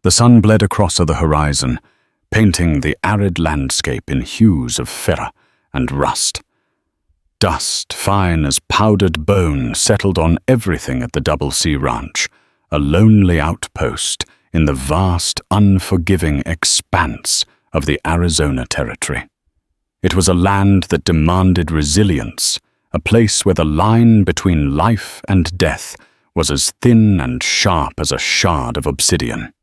The sun bled across the horizon, painting the arid landscape in hues of ferra and rust. Dust, fine as powdered bone, settled on everything at the Double C Ranch, a lonely outpost in the vast, unforgiving expanse of the Arizona Territory. It was a land that demanded resilience, a place where the line between life and death was as thin and sharp as a shard of obsidian.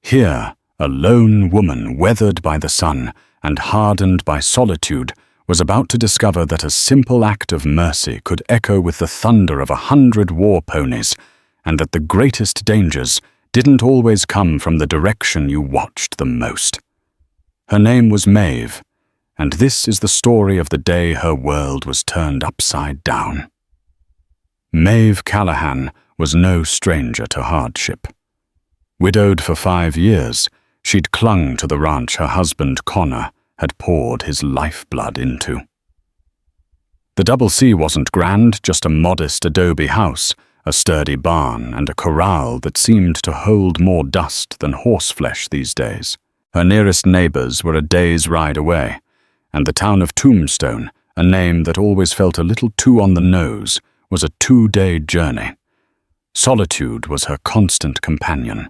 Here, a lone woman weathered by the sun and hardened by solitude was about to discover that a simple act of mercy could echo with the thunder of 100 war ponies, and that the greatest dangers didn't always come from the direction you watched them most. Her name was Maeve, and this is the story of the day her world was turned upside down. Maeve Callahan was no stranger to hardship. Widowed for 5 years, she'd clung to the ranch her husband Connor had poured his lifeblood into. The Double C wasn't grand, just a modest adobe house, a sturdy barn, and a corral that seemed to hold more dust than horseflesh these days. Her nearest neighbors were a day's ride away, and the town of Tombstone, a name that always felt a little too on the nose, was a 2-day journey. Solitude was her constant companion.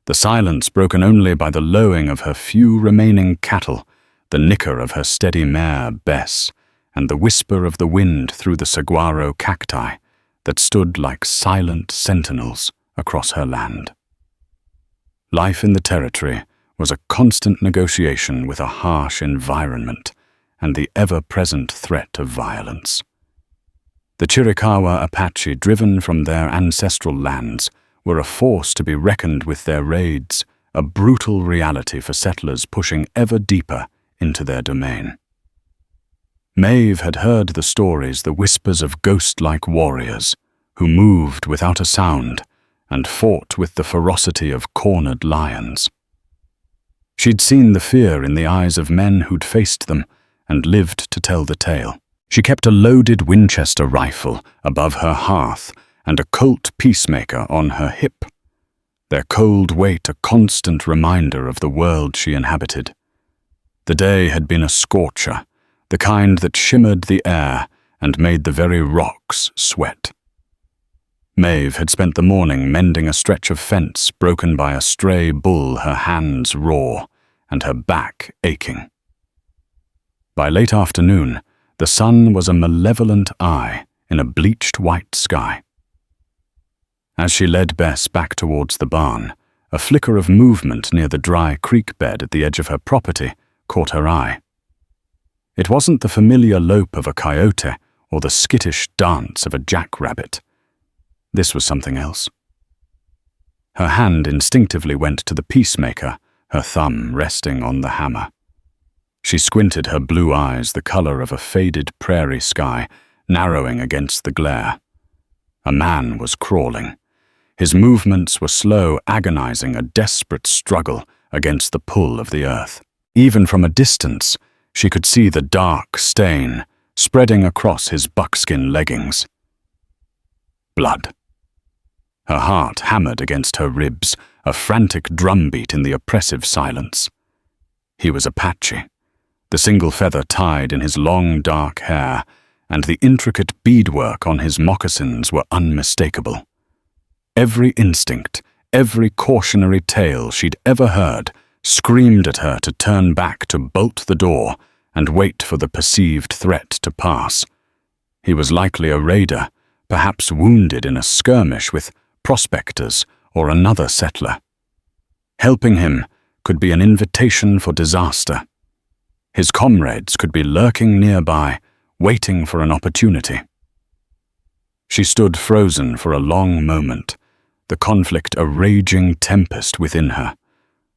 The silence broken only by the lowing of her few remaining cattle, the nicker of her steady mare, Bess, and the whisper of the wind through the saguaro cacti that stood like silent sentinels across her land. Life in the territory was a constant negotiation with a harsh environment and the ever-present threat of violence. The Chiricahua Apache, driven from their ancestral lands, were a force to be reckoned with. Their raids, a brutal reality for settlers pushing ever deeper into their domain. Maeve had heard the stories, the whispers of ghost-like warriors who moved without a sound and fought with the ferocity of cornered lions. She'd seen the fear in the eyes of men who'd faced them and lived to tell the tale. She kept a loaded Winchester rifle above her hearth and a Colt Peacemaker on her hip, their cold weight a constant reminder of the world she inhabited. The day had been a scorcher, the kind that shimmered the air and made the very rocks sweat. Maeve had spent the morning mending a stretch of fence broken by a stray bull, her hands raw and her back aching. By late afternoon, the sun was a malevolent eye in a bleached white sky. As she led Bess back towards the barn, a flicker of movement near the dry creek bed at the edge of her property caught her eye. It wasn't the familiar lope of a coyote or the skittish dance of a jackrabbit. This was something else. Her hand instinctively went to the Peacemaker, her thumb resting on the hammer. She squinted, her blue eyes the color of a faded prairie sky, narrowing against the glare. A man was crawling. His movements were slow, agonizing, a desperate struggle against the pull of the earth. Even from a distance, she could see the dark stain spreading across his buckskin leggings. Blood. Her heart hammered against her ribs, a frantic drumbeat in the oppressive silence. He was Apache, the single feather tied in his long dark hair, and the intricate beadwork on his moccasins were unmistakable. Every instinct, every cautionary tale she'd ever heard screamed at her to turn back, to bolt the door, and wait for the perceived threat to pass. He was likely a raider, perhaps wounded in a skirmish with prospectors or another settler. Helping him could be an invitation for disaster. His comrades could be lurking nearby, waiting for an opportunity. She stood frozen for a long moment, the conflict a raging tempest within her.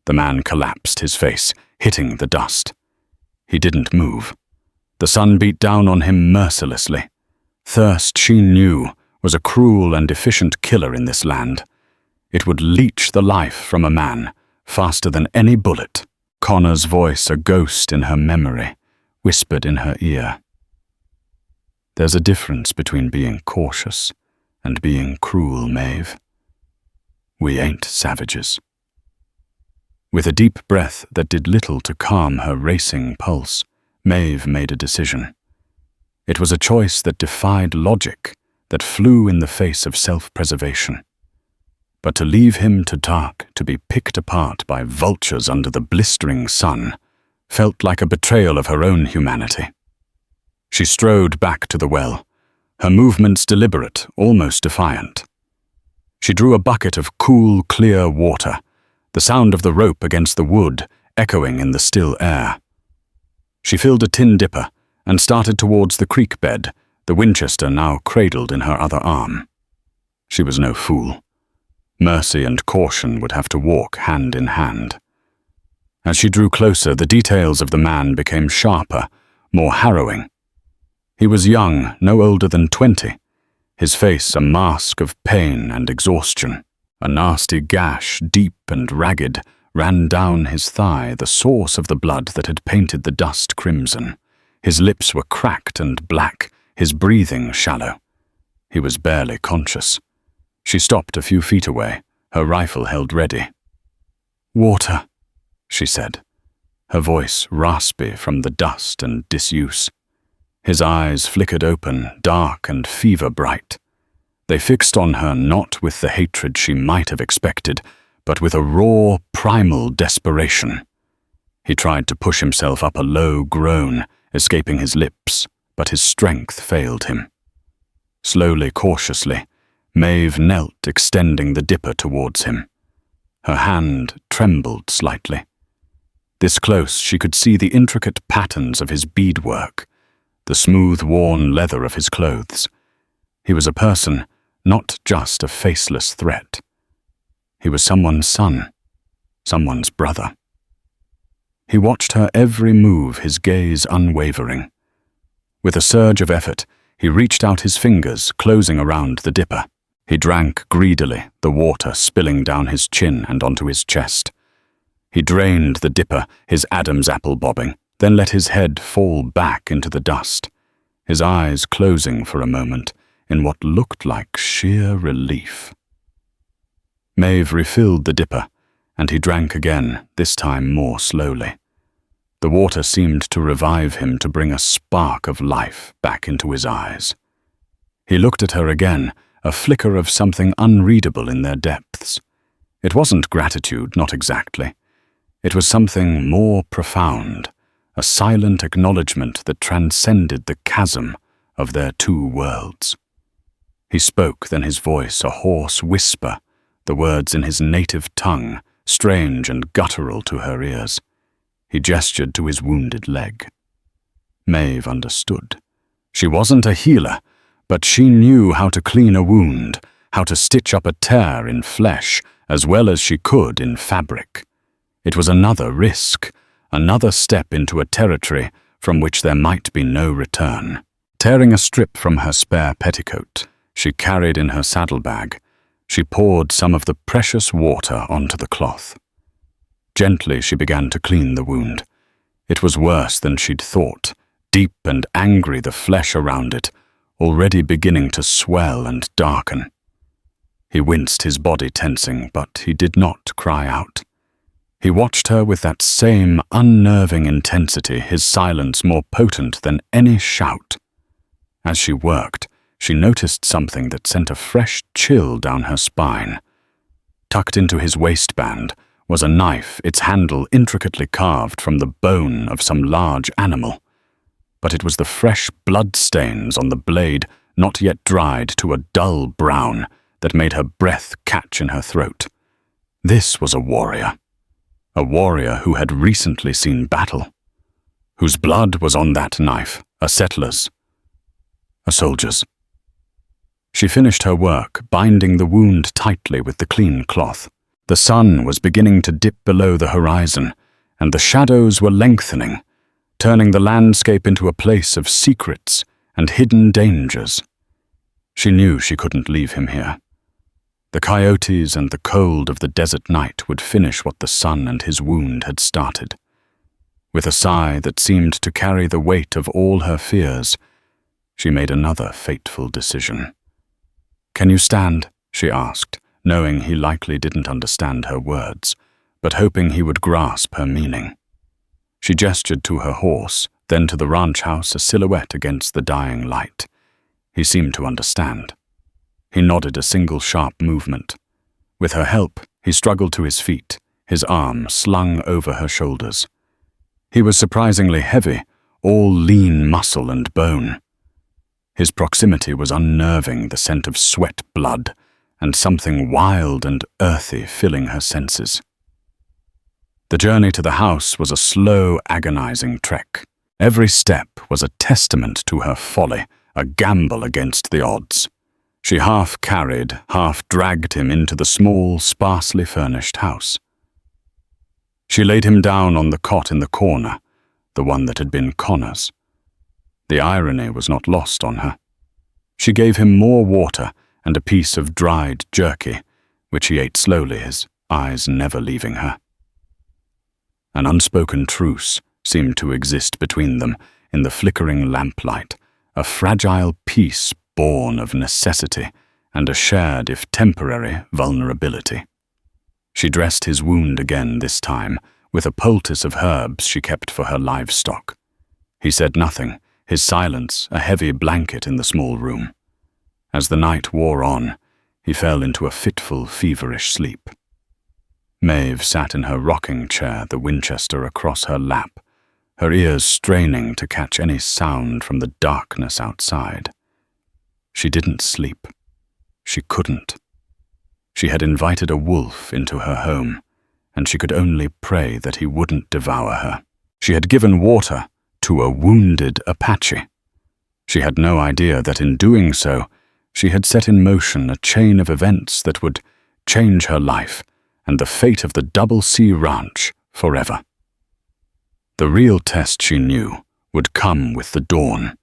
The man collapsed, his face hitting the dust. He didn't move. The sun beat down on him mercilessly. Thirst, she knew, was a cruel and efficient killer in this land. It would leech the life from a man faster than any bullet. Connor's voice, a ghost in her memory, whispered in her ear. There's a difference between being cautious and being cruel, Maeve. We ain't savages. With a deep breath that did little to calm her racing pulse, Maeve made a decision. It was a choice that defied logic, that flew in the face of self-preservation. But to leave him to dark, to be picked apart by vultures under the blistering sun, felt like a betrayal of her own humanity. She strode back to the well, her movements deliberate, almost defiant. She drew a bucket of cool, clear water, the sound of the rope against the wood echoing in the still air. She filled a tin dipper and started towards the creek bed, the Winchester now cradled in her other arm. She was no fool. Mercy and caution would have to walk hand in hand. As she drew closer, the details of the man became sharper, more harrowing. He was young, no older than 20, his face a mask of pain and exhaustion. A nasty gash, deep and ragged, ran down his thigh, the source of the blood that had painted the dust crimson. His lips were cracked and black, his breathing shallow. He was barely conscious. She stopped a few feet away, her rifle held ready. "Water," she said, her voice raspy from the dust and disuse. His eyes flickered open, dark and fever-bright. They fixed on her not with the hatred she might have expected, but with a raw, primal desperation. He tried to push himself up a low groan, escaping his lips, but his strength failed him. Slowly, cautiously, Maeve knelt, extending the dipper towards him. Her hand trembled slightly. This close, she could see the intricate patterns of his beadwork, the smooth, worn leather of his clothes. He was a person, not just a faceless threat. He was someone's son, someone's brother. He watched her every move, his gaze unwavering. With a surge of effort, he reached out his fingers, closing around the dipper. He drank greedily, the water spilling down his chin and onto his chest. He drained the dipper, his Adam's apple bobbing, then let his head fall back into the dust, his eyes closing for a moment in what looked like sheer relief. Maeve refilled the dipper, and he drank again, this time more slowly. The water seemed to revive him, to bring a spark of life back into his eyes. He looked at her again, a flicker of something unreadable in their depths. It wasn't gratitude, not exactly. It was something more profound, a silent acknowledgement that transcended the chasm of their two worlds. He spoke, then his voice a hoarse whisper, the words in his native tongue, strange and guttural to her ears. He gestured to his wounded leg. Maeve understood. She wasn't a healer, but she knew how to clean a wound, how to stitch up a tear in flesh, as well as she could in fabric. It was another risk, another step into a territory from which there might be no return. Tearing a strip from her spare petticoat, she carried in her saddlebag, she poured some of the precious water onto the cloth. Gently she began to clean the wound. It was worse than she'd thought, deep and angry, the flesh around it, already beginning to swell and darken. He winced, his body tensing, but he did not cry out. He watched her with that same unnerving intensity, his silence more potent than any shout. As she worked, she noticed something that sent a fresh chill down her spine. Tucked into his waistband was a knife, its handle intricately carved from the bone of some large animal. But it was the fresh blood stains on the blade, not yet dried to a dull brown, that made her breath catch in her throat. This was a warrior who had recently seen battle, whose blood was on that knife, a settler's, a soldier's. She finished her work, binding the wound tightly with the clean cloth. The sun was beginning to dip below the horizon, and the shadows were lengthening, turning the landscape into a place of secrets and hidden dangers. She knew she couldn't leave him here. The coyotes and the cold of the desert night would finish what the sun and his wound had started. With a sigh that seemed to carry the weight of all her fears, she made another fateful decision. "Can you stand?" she asked, knowing he likely didn't understand her words, but hoping he would grasp her meaning. She gestured to her horse, then to the ranch house, a silhouette against the dying light. He seemed to understand. He nodded a single sharp movement. With her help, he struggled to his feet, his arm slung over her shoulders. He was surprisingly heavy, all lean muscle and bone. His proximity was unnerving, the scent of sweat blood, and something wild and earthy filling her senses. The journey to the house was a slow, agonizing trek. Every step was a testament to her folly, a gamble against the odds. She half carried, half dragged him into the small, sparsely furnished house. She laid him down on the cot in the corner, the one that had been Connor's. The irony was not lost on her. She gave him more water and a piece of dried jerky, which he ate slowly, his eyes never leaving her. An unspoken truce seemed to exist between them in the flickering lamplight, a fragile peace born of necessity and a shared, if temporary, vulnerability. She dressed his wound again this time, with a poultice of herbs she kept for her livestock. He said nothing, his silence a heavy blanket in the small room. As the night wore on, he fell into a fitful, feverish sleep. Maeve sat in her rocking chair, the Winchester across her lap, her ears straining to catch any sound from the darkness outside. She didn't sleep. She couldn't. She had invited a wolf into her home, and she could only pray that he wouldn't devour her. She had given water to a wounded Apache. She had no idea that in doing so, she had set in motion a chain of events that would change her life and the fate of the Double C Ranch forever. The real test, she knew, would come with the dawn,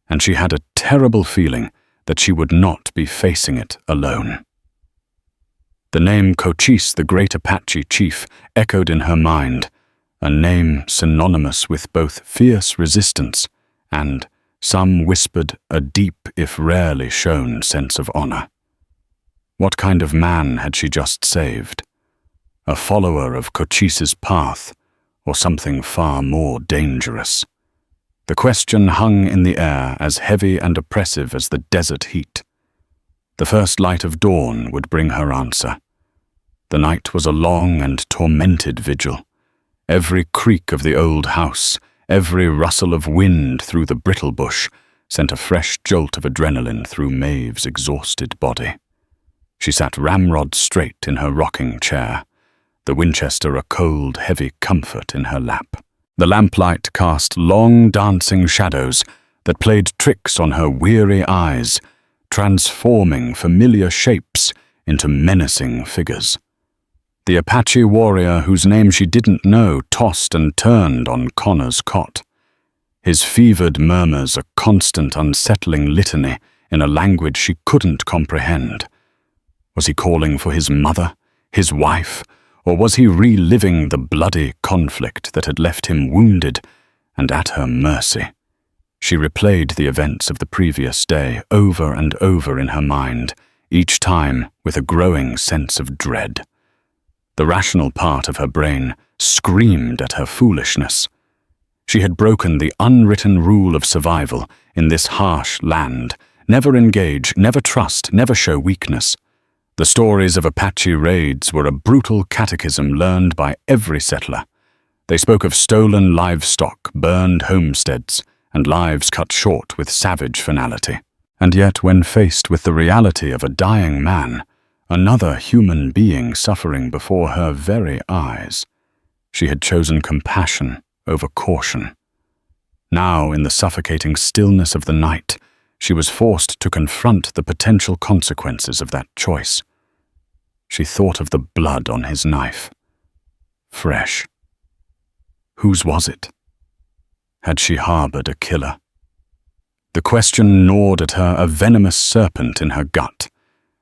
and she had a terrible feeling that she would not be facing it alone. The name Cochise, the great Apache chief, echoed in her mind, a name synonymous with both fierce resistance and, some whispered, a deep, if rarely shown, sense of honor. What kind of man had she just saved? A follower of Cochise's path, or something far more dangerous? The question hung in the air, as heavy and oppressive as the desert heat. The first light of dawn would bring her answer. The night was a long and tormented vigil. Every creak of the old house, every rustle of wind through the brittle bush, sent a fresh jolt of adrenaline through Maeve's exhausted body. She sat ramrod straight in her rocking chair, the Winchester a cold, heavy comfort in her lap. The lamplight cast long, dancing shadows that played tricks on her weary eyes, transforming familiar shapes into menacing figures. The Apache warrior whose name she didn't know tossed and turned on Connor's cot. His fevered murmurs a constant, unsettling litany in a language she couldn't comprehend. Was he calling for his mother, his wife, or was he reliving the bloody conflict that had left him wounded and at her mercy? She replayed the events of the previous day over and over in her mind, each time with a growing sense of dread. The rational part of her brain screamed at her foolishness. She had broken the unwritten rule of survival in this harsh land: never engage, never trust, never show weakness. The stories of Apache raids were a brutal catechism learned by every settler. They spoke of stolen livestock, burned homesteads, and lives cut short with savage finality. And yet, when faced with the reality of a dying man, another human being suffering before her very eyes, she had chosen compassion over caution. Now, in the suffocating stillness of the night, she was forced to confront the potential consequences of that choice. She thought of the blood on his knife. Fresh. Whose was it? Had she harbored a killer? The question gnawed at her, a venomous serpent in her gut.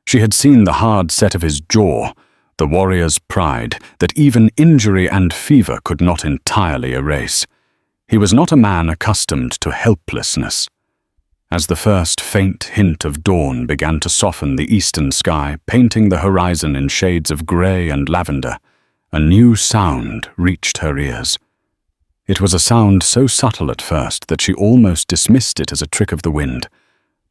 She had seen the hard set of his jaw, the warrior's pride that even injury and fever could not entirely erase. He was not a man accustomed to helplessness. As the first faint hint of dawn began to soften the eastern sky, painting the horizon in shades of grey and lavender, A new sound reached her ears. It was a sound so subtle at first that she almost dismissed it as a trick of the wind,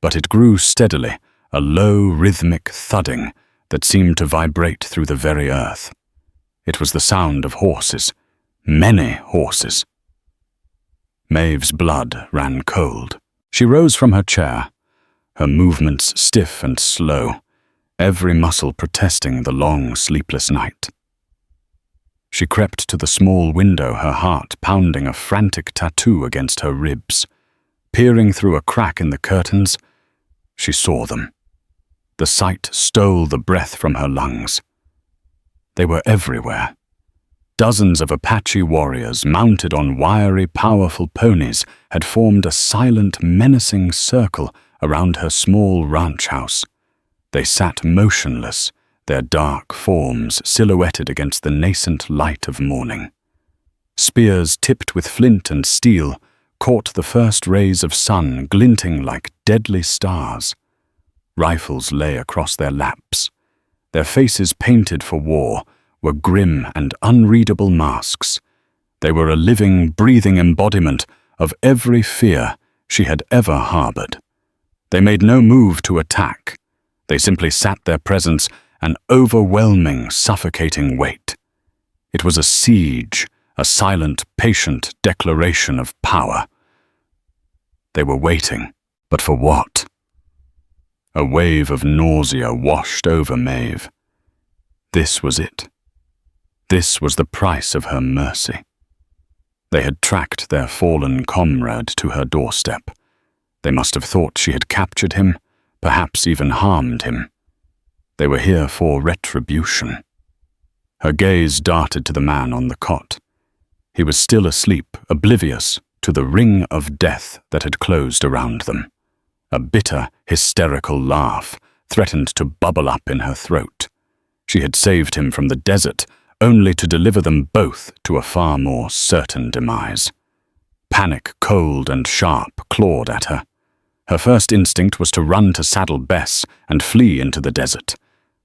but it grew steadily, a low, rhythmic thudding that seemed to vibrate through the very earth. It was the sound of horses, many horses. Maeve's blood ran cold. She rose from her chair, her movements stiff and slow, every muscle protesting the long, sleepless night. She crept to the small window, her heart pounding a frantic tattoo against her ribs. Peering through a crack in the curtains, she saw them. The sight stole the breath from her lungs. They were everywhere. Dozens of Apache warriors, mounted on wiry, powerful ponies, had formed a silent, menacing circle around her small ranch house. They sat motionless, their dark forms silhouetted against the nascent light of morning. Spears tipped with flint and steel caught the first rays of sun, glinting like deadly stars. Rifles lay across their laps. Their faces, painted for war, were grim and unreadable masks. They were a living, breathing embodiment of every fear she had ever harbored. They made no move to attack. They simply sat their presence, an overwhelming, suffocating weight. It was a siege, a silent, patient declaration of power. They were waiting, but for what? A wave of nausea washed over Maeve. This was it. This was the price of her mercy. They had tracked their fallen comrade to her doorstep. They must have thought she had captured him, perhaps even harmed him. They were here for retribution. Her gaze darted to the man on the cot. He was still asleep, oblivious to the ring of death that had closed around them. A bitter, hysterical laugh threatened to bubble up in her throat. She had saved him from the desert, only to deliver them both to a far more certain demise. Panic, cold and sharp, clawed at her. Her first instinct was to run to saddle Bess and flee into the desert.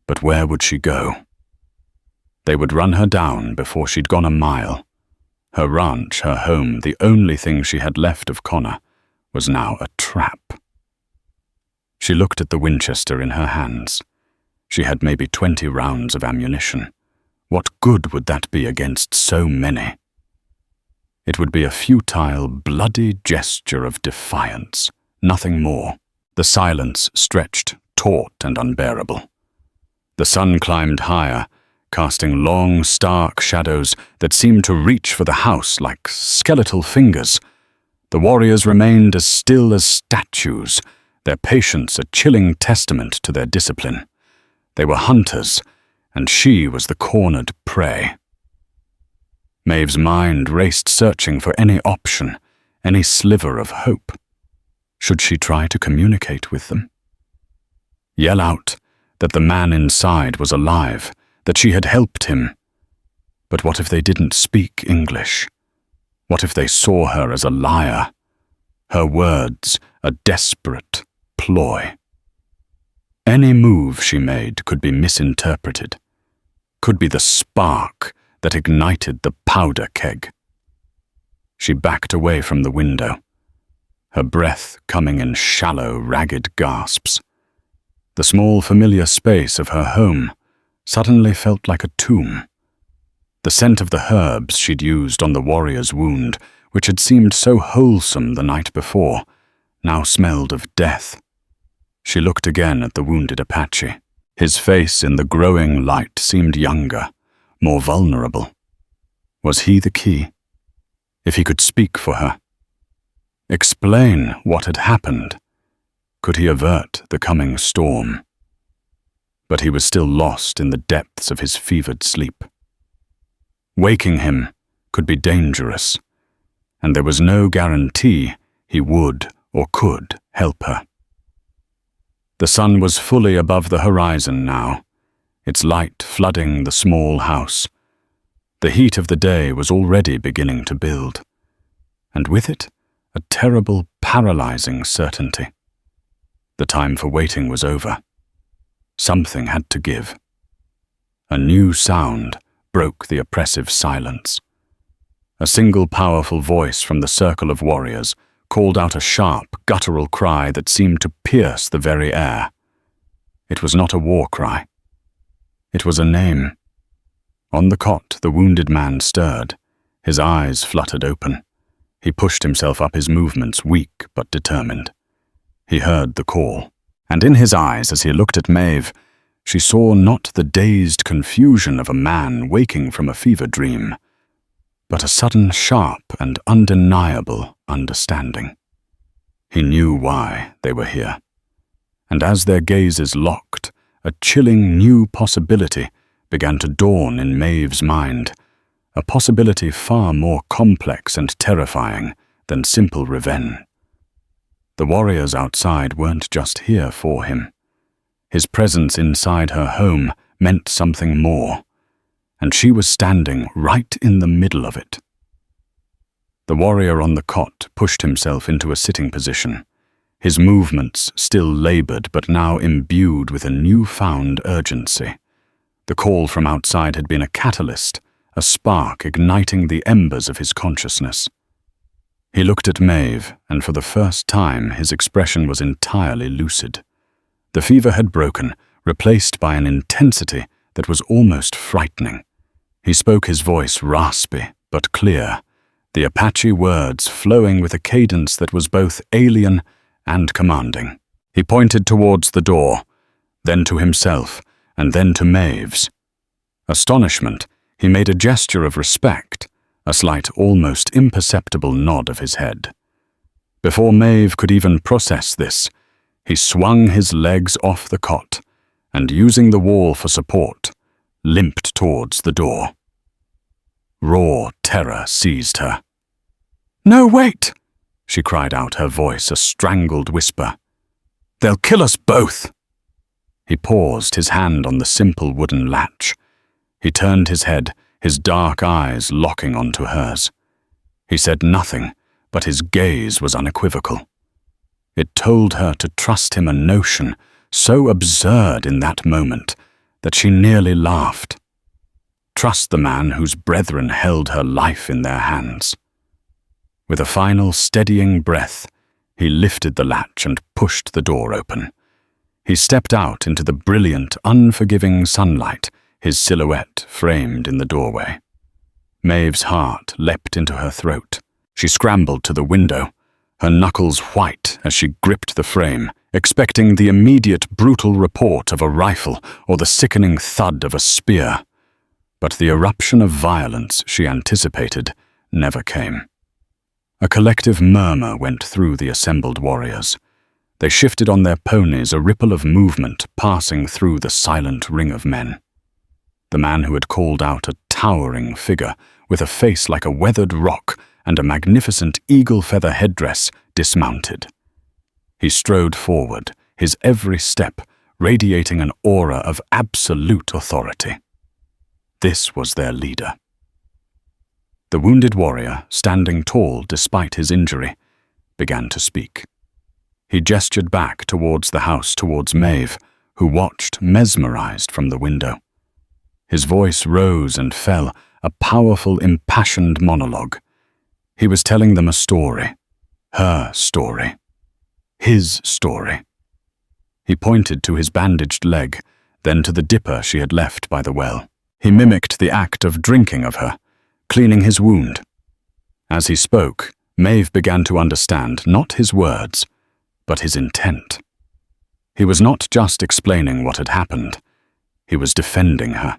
But where would she go? They would run her down before she'd gone a mile. Her ranch, her home, the only thing she had left of Connor, was now a trap. She looked at the Winchester in her hands. She had maybe 20 rounds of ammunition. What good would that be against so many? It would be a futile, bloody gesture of defiance, nothing more. The silence stretched, taut and unbearable. The sun climbed higher, casting long, stark shadows that seemed to reach for the house like skeletal fingers. The warriors remained as still as statues, their patience a chilling testament to their discipline. They were hunters, and she was the cornered prey. Maeve's mind raced, searching for any option, any sliver of hope. Should she try to communicate with them? Yell out that the man inside was alive, that she had helped him. But what if they didn't speak English? What if they saw her as a liar? Her words a desperate ploy. Any move she made could be misinterpreted, could be the spark that ignited the powder keg. She backed away from the window, her breath coming in shallow, ragged gasps. The small, familiar space of her home suddenly felt like a tomb. The scent of the herbs she'd used on the warrior's wound, which had seemed so wholesome the night before, now smelled of death. She looked again at the wounded Apache. His face in the growing light seemed younger, more vulnerable. Was he the key? If he could speak for her, explain what had happened, could he avert the coming storm? But he was still lost in the depths of his fevered sleep. Waking him could be dangerous, and there was no guarantee he would or could help her. The sun was fully above the horizon now, its light flooding the small house. The heat of the day was already beginning to build, and with it, a terrible, paralyzing certainty. The time for waiting was over. Something had to give. A new sound broke the oppressive silence. A single powerful voice from the circle of warriors called out a sharp, guttural cry that seemed to pierce the very air. It was not a war cry. It was a name. On the cot, the wounded man stirred. His eyes fluttered open. He pushed himself up, his movements weak but determined. He heard the call, and in his eyes, as he looked at Maeve, she saw not the dazed confusion of a man waking from a fever dream, but a sudden, sharp and undeniable understanding. He knew why they were here, and as their gazes locked, a chilling new possibility began to dawn in Maeve's mind, a possibility far more complex and terrifying than simple revenge. The warriors outside weren't just here for him. His presence inside her home meant something more, and she was standing right in the middle of it. The warrior on the cot pushed himself into a sitting position, his movements still labored but now imbued with a newfound urgency. The call from outside had been a catalyst, a spark igniting the embers of his consciousness. He looked at Maeve, and for the first time his expression was entirely lucid. The fever had broken, replaced by an intensity that was almost frightening. He spoke, his voice raspy but clear, the Apache words flowing with a cadence that was both alien and commanding. He pointed towards the door, then to himself, and then to Maeve's. Astonishment, he made a gesture of respect, a slight, almost imperceptible nod of his head. Before Maeve could even process this, he swung his legs off the cot and, using the wall for support, limped towards the door. Raw terror seized her. "No, wait!" she cried out, her voice a strangled whisper. "They'll kill us both!" He paused, his hand on the simple wooden latch. He turned his head, his dark eyes locking onto hers. He said nothing, but his gaze was unequivocal. It told her to trust him, a notion so absurd in that moment that she nearly laughed. Trust the man whose brethren held her life in their hands. With a final steadying breath, he lifted the latch and pushed the door open. He stepped out into the brilliant, unforgiving sunlight, his silhouette framed in the doorway. Maeve's heart leapt into her throat. She scrambled to the window, her knuckles white as she gripped the frame, expecting the immediate brutal report of a rifle or the sickening thud of a spear. But the eruption of violence she anticipated never came. A collective murmur went through the assembled warriors. They shifted on their ponies, a ripple of movement passing through the silent ring of men. The man who had called out, a towering figure with a face like a weathered rock and a magnificent eagle feather headdress, dismounted. He strode forward, his every step radiating an aura of absolute authority. This was their leader. The wounded warrior, standing tall despite his injury, began to speak. He gestured back towards the house, towards Maeve, who watched mesmerized from the window. His voice rose and fell, a powerful, impassioned monologue. He was telling them a story, her story, his story. He pointed to his bandaged leg, then to the dipper she had left by the well. He mimicked the act of drinking of her, cleaning his wound. As he spoke, Maeve began to understand not his words, but his intent. He was not just explaining what had happened, he was defending her.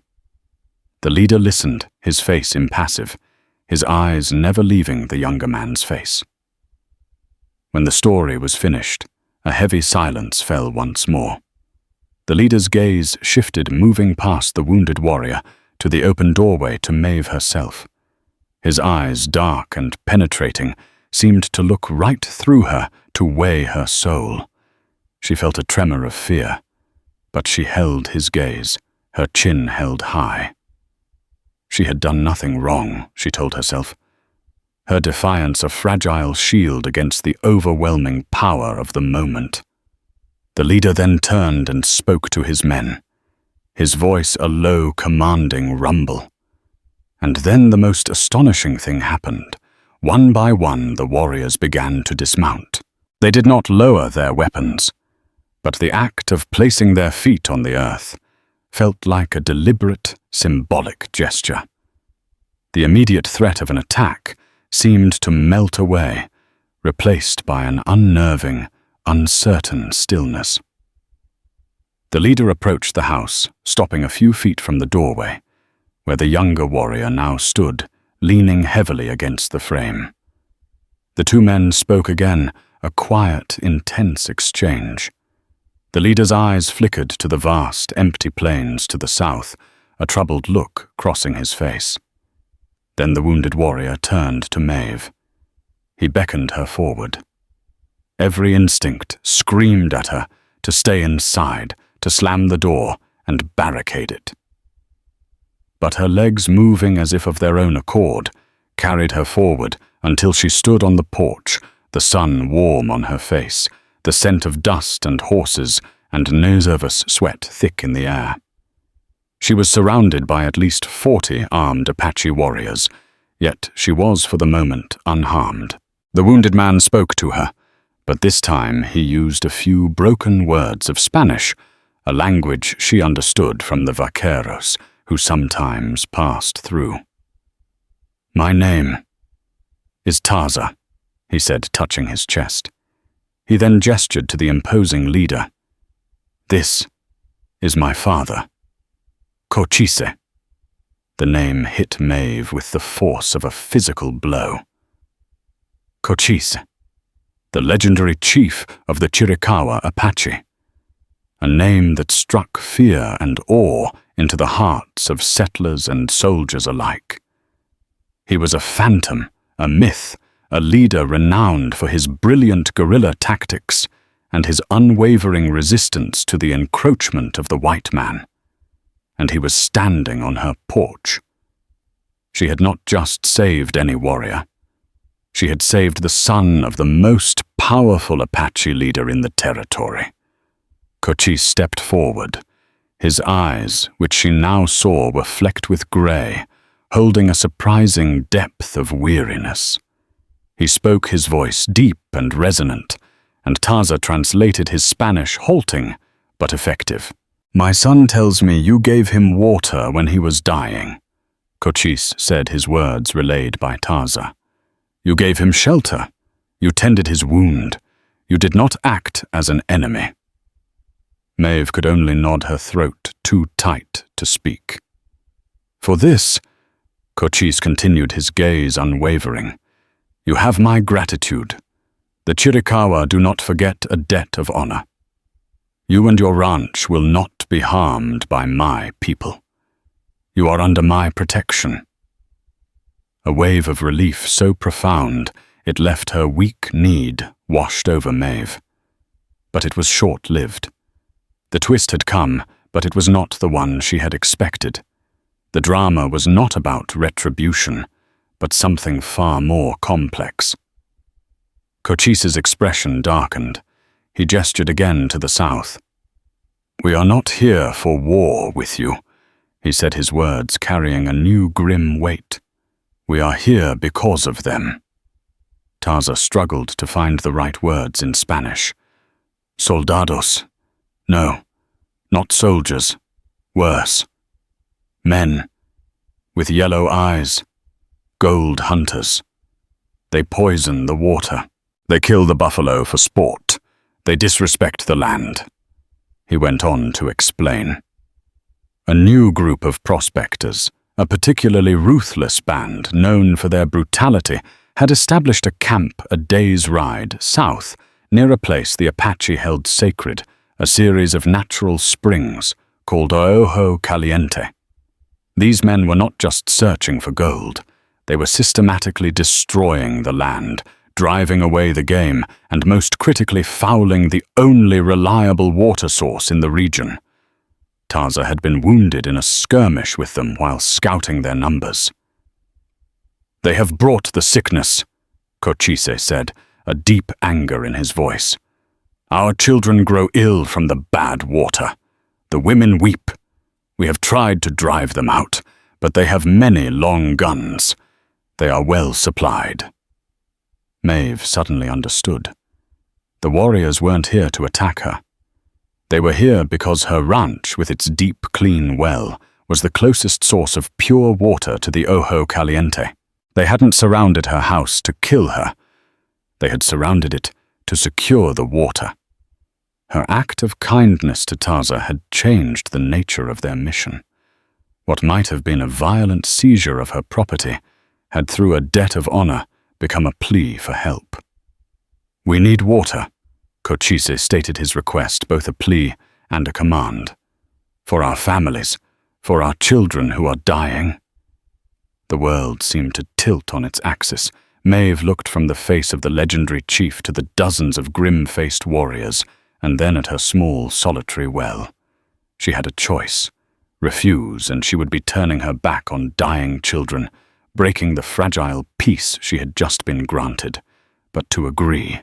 The leader listened, his face impassive, his eyes never leaving the younger man's face. When the story was finished, a heavy silence fell once more. The leader's gaze shifted, moving past the wounded warrior to the open doorway to Maeve herself. His eyes, dark and penetrating, seemed to look right through her, to weigh her soul. She felt a tremor of fear, but she held his gaze, her chin held high. She had done nothing wrong, she told herself. Her defiance a fragile shield against the overwhelming power of the moment. The leader then turned and spoke to his men, his voice a low, commanding rumble. And then the most astonishing thing happened. One by one, the warriors began to dismount. They did not lower their weapons, but the act of placing their feet on the earth felt like a deliberate, symbolic gesture. The immediate threat of an attack seemed to melt away, replaced by an unnerving, uncertain stillness. The leader approached the house, stopping a few feet from the doorway, where the younger warrior now stood, leaning heavily against the frame. The two men spoke again, a quiet, intense exchange. The leader's eyes flickered to the vast, empty plains to the south, a troubled look crossing his face. Then the wounded warrior turned to Maeve. He beckoned her forward. Every instinct screamed at her to stay inside, to slam the door and barricade it. But her legs, moving as if of their own accord, carried her forward until she stood on the porch, the sun warm on her face, the scent of dust and horses and nervous sweat thick in the air. She was surrounded by at least 40 armed Apache warriors, yet she was for the moment unharmed. The wounded man spoke to her, but this time he used a few broken words of Spanish, a language she understood from the vaqueros who sometimes passed through. "My name is Taza," he said, touching his chest. He then gestured to the imposing leader. "This is my father, Cochise." The name hit Maeve with the force of a physical blow. Cochise, the legendary chief of the Chiricahua Apache. A name that struck fear and awe into the hearts of settlers and soldiers alike. He was a phantom, a myth, a leader renowned for his brilliant guerrilla tactics and his unwavering resistance to the encroachment of the white man. And he was standing on her porch. She had not just saved any warrior. She had saved the son of the most powerful Apache leader in the territory. Cochise stepped forward. His eyes, which she now saw, were flecked with gray, holding a surprising depth of weariness. He spoke, his voice deep and resonant, and Taza translated his Spanish, halting but effective. "My son tells me you gave him water when he was dying," Cochise said, his words relayed by Taza. "You gave him shelter. You tended his wound. You did not act as an enemy." Maeve could only nod her throat too tight to speak. "For this," Cochise continued, his gaze unwavering, "you have my gratitude. The Chiricahua do not forget a debt of honor. You and your ranch will not be harmed by my people. You are under my protection." A wave of relief so profound it left her weak need washed over Maeve. But it was short-lived. The twist had come, but it was not the one she had expected. The drama was not about retribution, but something far more complex. Cochise's expression darkened. He gestured again to the south. "We are not here for war with you," he said, his words carrying a new grim weight. "We are here because of them." Taza struggled to find the right words in Spanish. "Soldados. No, not soldiers. Worse. Men. With yellow eyes. Gold hunters. They poison the water. They kill the buffalo for sport. They disrespect the land." He went on to explain. A new group of prospectors, a particularly ruthless band known for their brutality, had established a camp a day's ride south, near a place the Apache held sacred, a series of natural springs called Ojo Caliente. These men were not just searching for gold. They were systematically destroying the land, driving away the game, and most critically fouling the only reliable water source in the region. Taza had been wounded in a skirmish with them while scouting their numbers. "They have brought the sickness," Cochise said, a deep anger in his voice. "Our children grow ill from the bad water. The women weep. We have tried to drive them out, but they have many long guns. They are well supplied." Maeve suddenly understood. The warriors weren't here to attack her. They were here because her ranch, with its deep, clean well, was the closest source of pure water to the Ojo Caliente. They hadn't surrounded her house to kill her. They had surrounded it to secure the water. Her act of kindness to Taza had changed the nature of their mission. What might have been a violent seizure of her property had, through a debt of honor, become a plea for help. "We need water," Cochise stated his request, both a plea and a command. "For our families, for our children who are dying." The world seemed to tilt on its axis. Maeve looked from the face of the legendary chief to the dozens of grim-faced warriors, and then at her small, solitary well. She had a choice. Refuse, and she would be turning her back on dying children, breaking the fragile peace she had just been granted. But to agree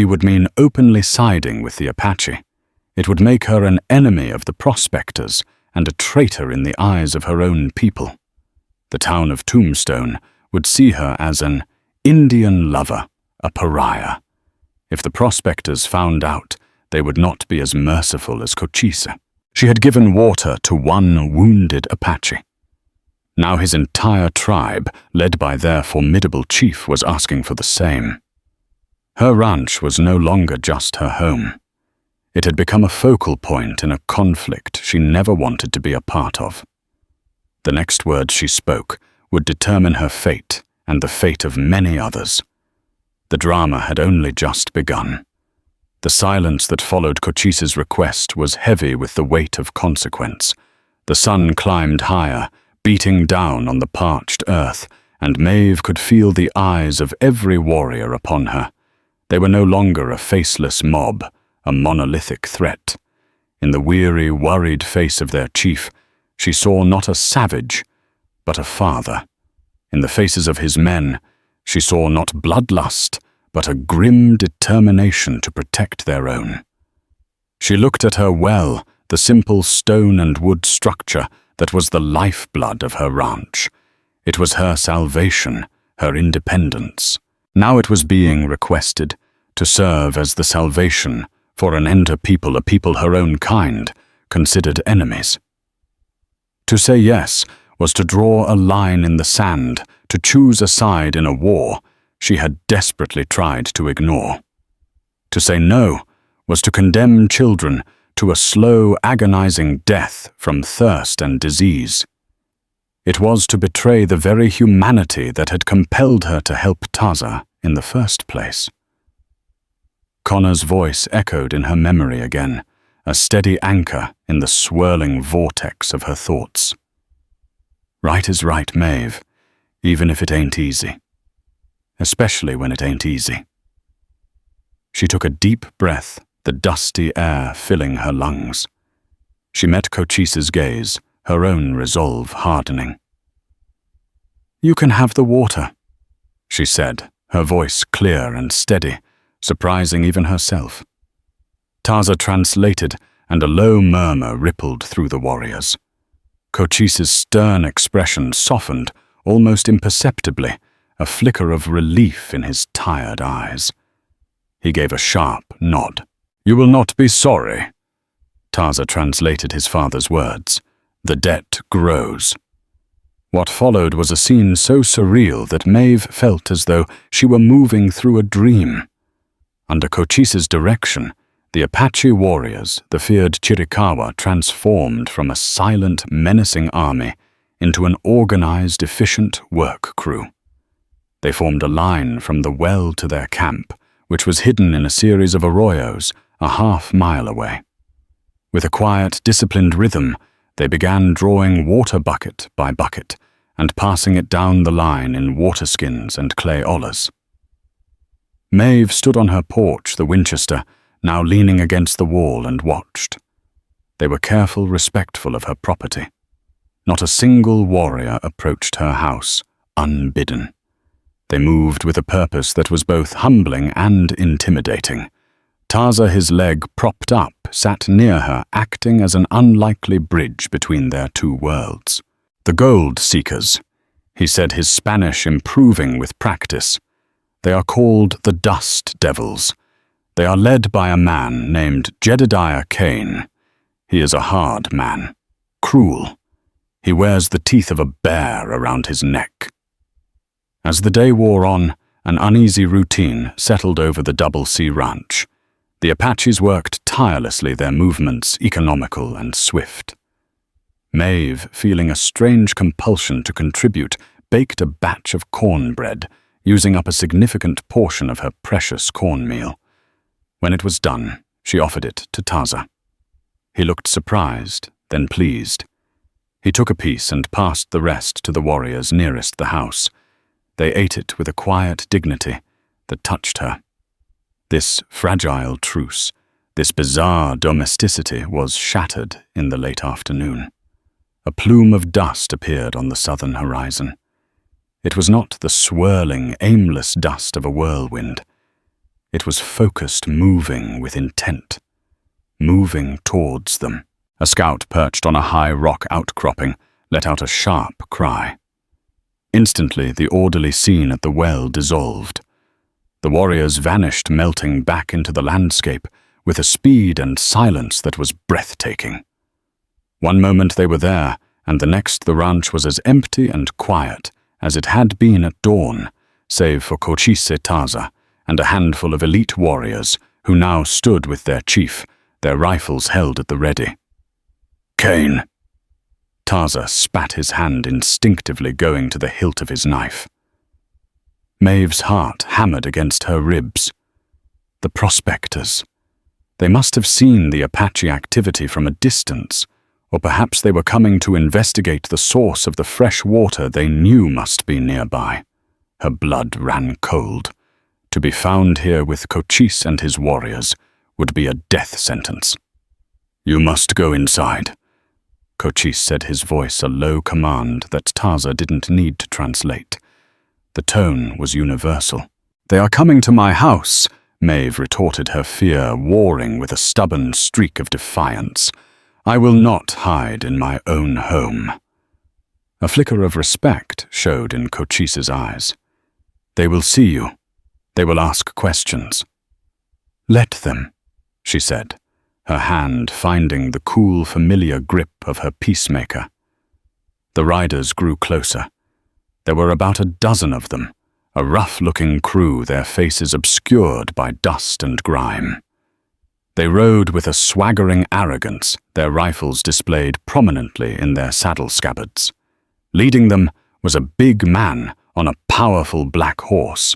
would mean openly siding with the Apache. It would make her an enemy of the prospectors and a traitor in the eyes of her own people. The town of Tombstone would see her as an Indian lover, a pariah. If the prospectors found out, they would not be as merciful as Cochise. She had given water to one wounded Apache. Now his entire tribe, led by their formidable chief, was asking for the same. Her ranch was no longer just her home. It had become a focal point in a conflict she never wanted to be a part of. The next words she spoke would determine her fate and the fate of many others. The drama had only just begun. The silence that followed Cochise's request was heavy with the weight of consequence. The sun climbed higher, beating down on the parched earth, and Maeve could feel the eyes of every warrior upon her. They were no longer a faceless mob, a monolithic threat. In the weary, worried face of their chief, she saw not a savage, but a father. In the faces of his men, she saw not bloodlust, but a grim determination to protect their own. She looked at her well, the simple stone and wood structure that was the lifeblood of her ranch. It was her salvation, her independence. Now it was being requested to serve as the salvation for an Ender people, a people her own kind considered enemies. To say yes was to draw a line in the sand, to choose a side in a war she had desperately tried to ignore. To say no was to condemn children to a slow, agonizing death from thirst and disease. It was to betray the very humanity that had compelled her to help Taza in the first place. Connor's voice echoed in her memory again, a steady anchor in the swirling vortex of her thoughts. "Right is right, Maeve, even if it ain't easy. Especially when it ain't easy." She took a deep breath, the dusty air filling her lungs. She met Cochise's gaze, her own resolve hardening. "You can have the water," she said, her voice clear and steady, surprising even herself. Taza translated, and a low murmur rippled through the warriors. Cochise's stern expression softened, almost imperceptibly, a flicker of relief in his tired eyes. He gave a sharp nod. "You will not be sorry." Taza translated his father's words. "The debt grows." What followed was a scene so surreal that Maeve felt as though she were moving through a dream. Under Cochise's direction, the Apache warriors, the feared Chiricahua, transformed from a silent, menacing army into an organized, efficient work crew. They formed a line from the well to their camp, which was hidden in a series of arroyos a half-mile away. With a quiet, disciplined rhythm, they began drawing water bucket by bucket and passing it down the line in water skins and clay ollars. Maeve stood on her porch, the Winchester, now leaning against the wall, and watched. They were careful, respectful of her property. Not a single warrior approached her house unbidden. They moved with a purpose that was both humbling and intimidating. Taza, his leg propped up, sat near her, acting as an unlikely bridge between their two worlds. "The gold seekers," he said, his Spanish improving with practice. "They are called the Dust Devils. They are led by a man named Jedediah Kane. He is a hard man, cruel. He wears the teeth of a bear around his neck." As the day wore on, an uneasy routine settled over the Double C Ranch. The Apaches worked tirelessly, their movements economical and swift. Maeve, feeling a strange compulsion to contribute, baked a batch of cornbread, using up a significant portion of her precious cornmeal. When it was done, she offered it to Taza. He looked surprised, then pleased. He took a piece and passed the rest to the warriors nearest the house. They ate it with a quiet dignity that touched her. This fragile truce, this bizarre domesticity was shattered in the late afternoon. A plume of dust appeared on the southern horizon. It was not the swirling, aimless dust of a whirlwind. It was focused, moving with intent, moving towards them. A scout perched on a high rock outcropping let out a sharp cry. Instantly, the orderly scene at the well dissolved. The warriors vanished, melting back into the landscape with a speed and silence that was breathtaking. One moment they were there, and the next the ranch was as empty and quiet as it had been at dawn, save for Cochise Taza and a handful of elite warriors who now stood with their chief, their rifles held at the ready. "Kane!" Taza spat his hand, instinctively going to the hilt of his knife. Maeve's heart hammered against her ribs. The prospectors. They must have seen the Apache activity from a distance, or perhaps they were coming to investigate the source of the fresh water they knew must be nearby. Her blood ran cold. To be found here with Cochise and his warriors would be a death sentence. "You must go inside," Cochise said, his voice a low command that Taza didn't need to translate. The tone was universal. "They are coming to my house," Maeve retorted, her fear warring with a stubborn streak of defiance. "I will not hide in my own home." A flicker of respect showed in Cochise's eyes. "They will see you. They will ask questions." "Let them," she said, her hand finding the cool, familiar grip of her peacemaker. The riders grew closer. There were about a dozen of them, a rough-looking crew, their faces obscured by dust and grime. They rode with a swaggering arrogance, their rifles displayed prominently in their saddle scabbards. Leading them was a big man on a powerful black horse.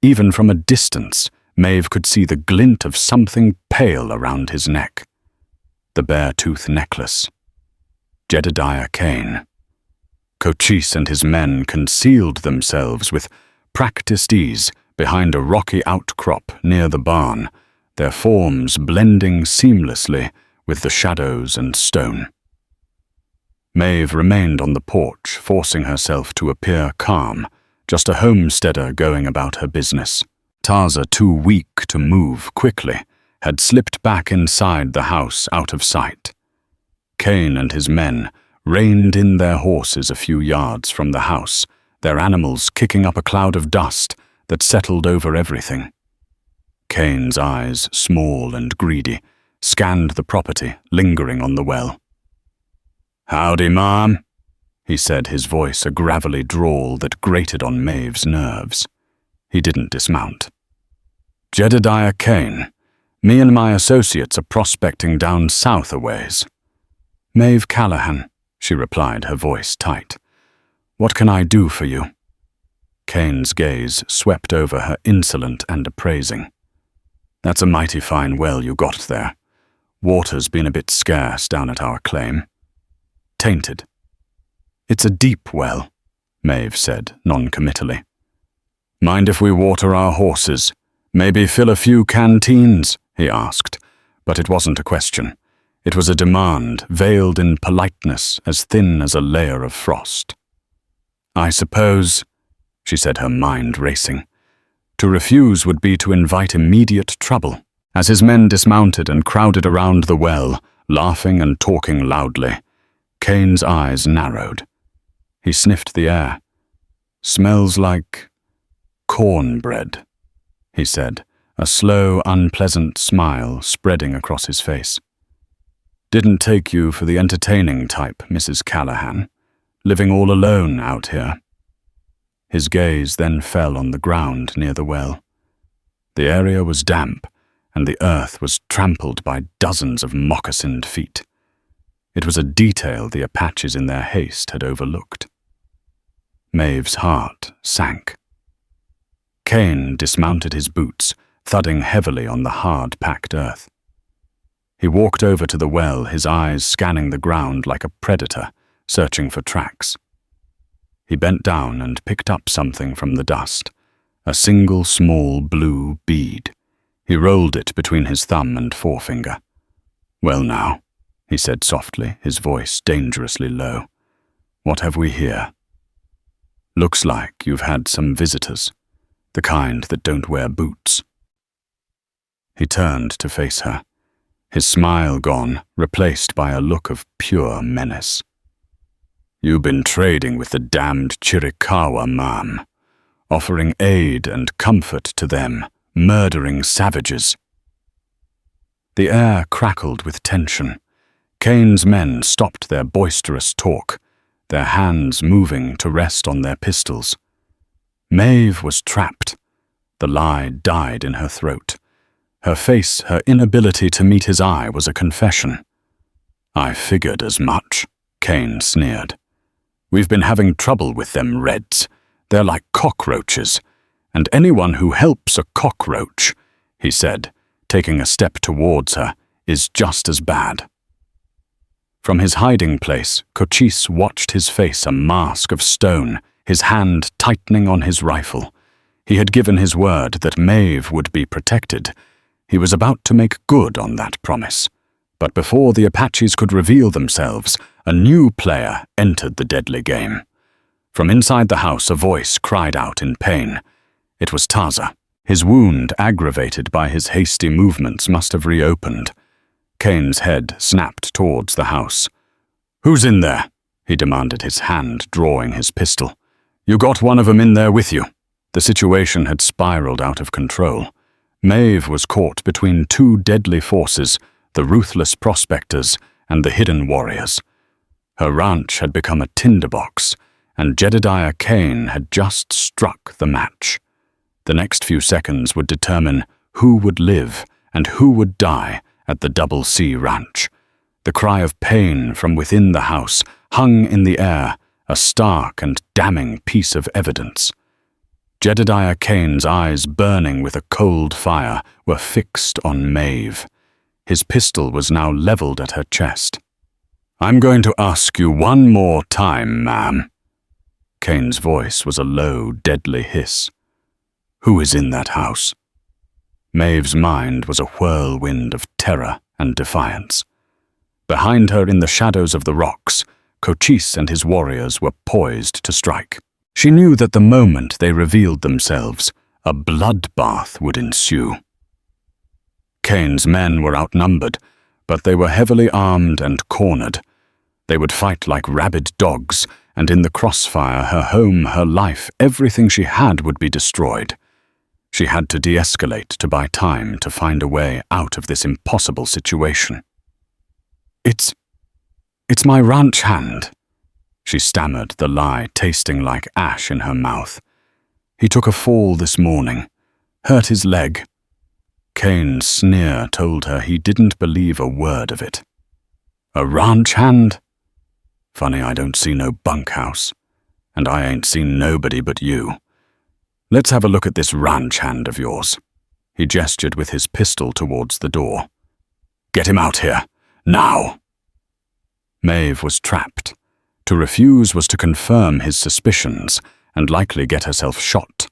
Even from a distance, Maeve could see the glint of something pale around his neck. The bear-tooth necklace. Jedediah Kane. Cochise and his men concealed themselves with practiced ease behind a rocky outcrop near the barn, their forms blending seamlessly with the shadows and stone. Maeve remained on the porch, forcing herself to appear calm, just a homesteader going about her business. Taza, too weak to move quickly, had slipped back inside the house out of sight. Kane and his men reined in their horses a few yards from the house, their animals kicking up a cloud of dust that settled over everything. Kane's eyes, small and greedy, scanned the property, lingering on the well. "Howdy, Mom," he said, his voice a gravelly drawl that grated on Maeve's nerves. He didn't dismount. "Jedediah Kane. Me and my associates are prospecting down south a ways." "Maeve Callahan," she replied, her voice tight. "What can I do for you?" Kane's gaze swept over her, insolent and appraising. "That's a mighty fine well you got there. Water's been a bit scarce down at our claim." "Tainted." "It's a deep well," Maeve said, non-committally. "Mind if we water our horses? Maybe fill a few canteens?" he asked, but it wasn't a question. It was a demand, veiled in politeness as thin as a layer of frost. "I suppose," she said, her mind racing. To refuse would be to invite immediate trouble. As his men dismounted and crowded around the well, laughing and talking loudly, Kane's eyes narrowed. He sniffed the air. "Smells like cornbread," he said, a slow, unpleasant smile spreading across his face. "Didn't take you for the entertaining type, Mrs. Callahan, living all alone out here." His gaze then fell on the ground near the well. The area was damp, and the earth was trampled by dozens of moccasined feet. It was a detail the Apaches in their haste had overlooked. Maeve's heart sank. Kane dismounted his boots, thudding heavily on the hard-packed earth. He walked over to the well, his eyes scanning the ground like a predator, searching for tracks. He bent down and picked up something from the dust, a single small blue bead. He rolled it between his thumb and forefinger. "Well now," he said softly, his voice dangerously low. "What have we here?" "Looks like you've had some visitors, the kind that don't wear boots." He turned to face her, his smile gone, replaced by a look of pure menace. "You've been trading with the damned Chiricahua, ma'am, offering aid and comfort to them, murdering savages." The air crackled with tension. Kane's men stopped their boisterous talk, their hands moving to rest on their pistols. Maeve was trapped. The lie died in her throat. Her face, her inability to meet his eye, was a confession. "I figured as much," Kane sneered. "We've been having trouble with them Reds. They're like cockroaches, and anyone who helps a cockroach," he said, taking a step towards her, "is just as bad." From his hiding place, Cochise watched his face a mask of stone, his hand tightening on his rifle. He had given his word that Maeve would be protected. He was about to make good on that promise. But before the Apaches could reveal themselves, a new player entered the deadly game. From inside the house, a voice cried out in pain. It was Taza. His wound, aggravated by his hasty movements, must have reopened. Kane's head snapped towards the house. "Who's in there?" he demanded, his hand drawing his pistol. "You got one of 'em in there with you." The situation had spiraled out of control. Maeve was caught between two deadly forces, the ruthless prospectors and the hidden warriors. Her ranch had become a tinderbox, and Jedediah Kane had just struck the match. The next few seconds would determine who would live and who would die at the Double C Ranch. The cry of pain from within the house hung in the air, a stark and damning piece of evidence. Jedediah Kane's eyes, burning with a cold fire, were fixed on Maeve. His pistol was now leveled at her chest. "I'm going to ask you one more time, ma'am." Kane's voice was a low, deadly hiss. "Who is in that house?" Maeve's mind was a whirlwind of terror and defiance. Behind her, in the shadows of the rocks, Cochise and his warriors were poised to strike. She knew that the moment they revealed themselves, a bloodbath would ensue. Kane's men were outnumbered, but they were heavily armed and cornered. They would fight like rabid dogs, and in the crossfire, her home, her life, everything she had would be destroyed. She had to de-escalate to buy time to find a way out of this impossible situation. It's my ranch hand," she stammered, the lie tasting like ash in her mouth. "He took a fall this morning, hurt his leg." Kane's sneer told her he didn't believe a word of it. "A ranch hand? Funny I don't see no bunkhouse, and I ain't seen nobody but you. Let's have a look at this ranch hand of yours." He gestured with his pistol towards the door. "Get him out here, now!" Maeve was trapped. To refuse was to confirm his suspicions and likely get herself shot.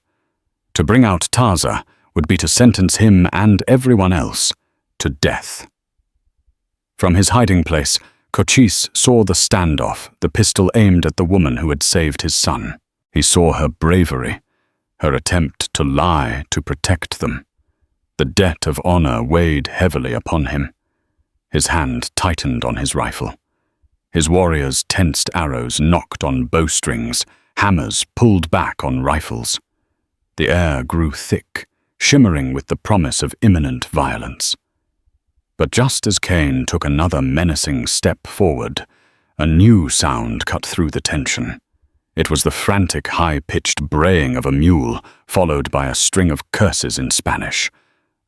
To bring out Taza would be to sentence him and everyone else to death. From his hiding place, Cochise saw the standoff, the pistol aimed at the woman who had saved his son. He saw her bravery, her attempt to lie to protect them. The debt of honor weighed heavily upon him. His hand tightened on his rifle. His warriors' tensed arrows knocked on bowstrings, hammers pulled back on rifles. The air grew thick, shimmering with the promise of imminent violence. But just as Cain took another menacing step forward, a new sound cut through the tension. It was the frantic, high-pitched braying of a mule, followed by a string of curses in Spanish.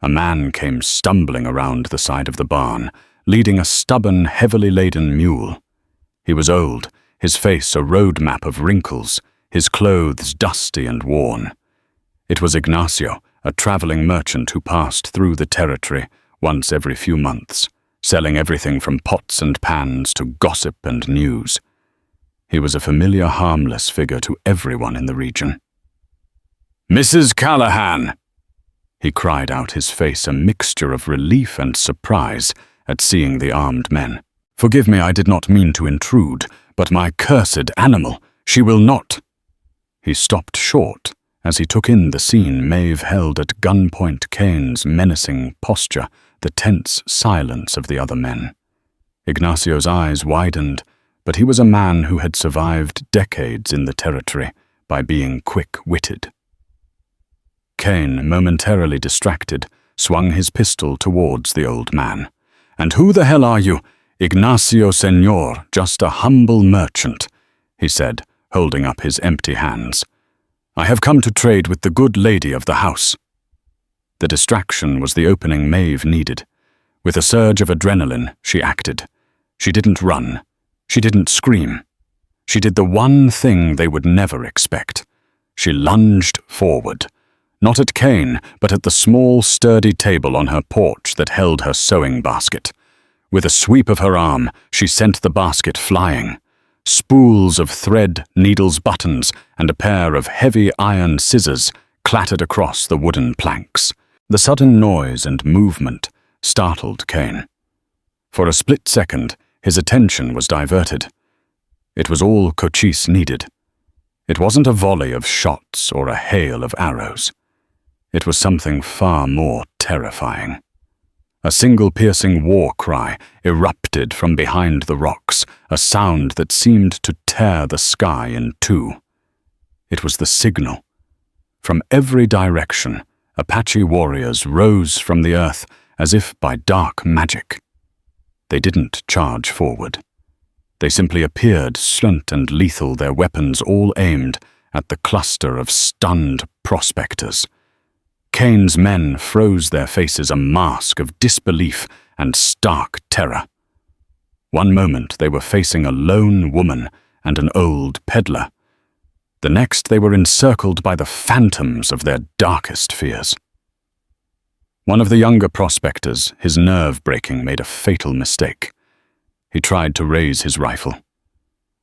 A man came stumbling around the side of the barn, leading a stubborn, heavily laden mule. He was old, his face a road map of wrinkles, his clothes dusty and worn. It was Ignacio, a traveling merchant who passed through the territory once every few months, selling everything from pots and pans to gossip and news. He was a familiar, harmless figure to everyone in the region. "Mrs. Callahan!" He cried out, his face a mixture of relief and surprise at seeing the armed men. "Forgive me, I did not mean to intrude, but my cursed animal, she will not—" He stopped short as he took in the scene Maeve held at gunpoint, Cain's menacing posture, the tense silence of the other men. Ignacio's eyes widened, but he was a man who had survived decades in the territory by being quick-witted. Cain, momentarily distracted, swung his pistol towards the old man. "And who the hell are you? Ignacio, senor, just a humble merchant," he said, holding up his empty hands. "I have come to trade with the good lady of the house." The distraction was the opening Maeve needed. With a surge of adrenaline, she acted. She didn't run. She didn't scream. She did the one thing they would never expect. She lunged forward. Not at Cain, but at the small, sturdy table on her porch that held her sewing basket. With a sweep of her arm, she sent the basket flying. Spools of thread, needles, buttons, and a pair of heavy iron scissors clattered across the wooden planks. The sudden noise and movement startled Cain. For a split second, his attention was diverted. It was all Cochise needed. It wasn't a volley of shots or a hail of arrows. It was something far more terrifying. A single piercing war cry erupted from behind the rocks, a sound that seemed to tear the sky in two. It was the signal. From every direction, Apache warriors rose from the earth as if by dark magic. They didn't charge forward. They simply appeared, slant and lethal, their weapons all aimed at the cluster of stunned prospectors. Cain's men froze their faces, a mask of disbelief and stark terror. One moment they were facing a lone woman and an old peddler. The next they were encircled by the phantoms of their darkest fears. One of the younger prospectors, his nerve breaking, made a fatal mistake. He tried to raise his rifle.